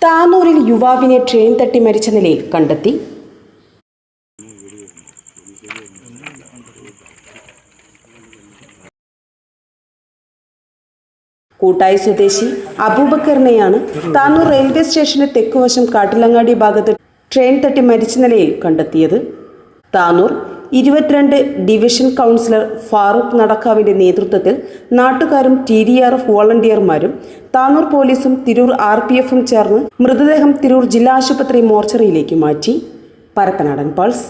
താനൂരിൽ യുവാവിനെ ട്രെയിൻ തട്ടി മരിച്ച നിലയിൽ കണ്ടെത്തി. കൂട്ടായി സ്വദേശി അബൂബക്കറിനെയാണ് താനൂർ റെയിൽവേ സ്റ്റേഷന് തെക്കുവശം കാട്ടിലങ്ങാടി ഭാഗത്ത് ട്രെയിൻ തട്ടി മരിച്ച നിലയിൽ കണ്ടെത്തിയത്. താനൂർ 22 ഡിവിഷൻ കൗൺസിലർ ഫാറൂഖ് നടക്കാവിന്റെ നേതൃത്വത്തിൽ നാട്ടുകാരും TDRF വോളണ്ടിയർമാരും താനൂർ പോലീസും തിരൂർ RPFും ചേർന്ന് മൃതദേഹം തിരൂർ ജില്ലാ ആശുപത്രി മോർച്ചറിയിലേക്ക് മാറ്റി. പരപ്പനാടൻ പൾസ്.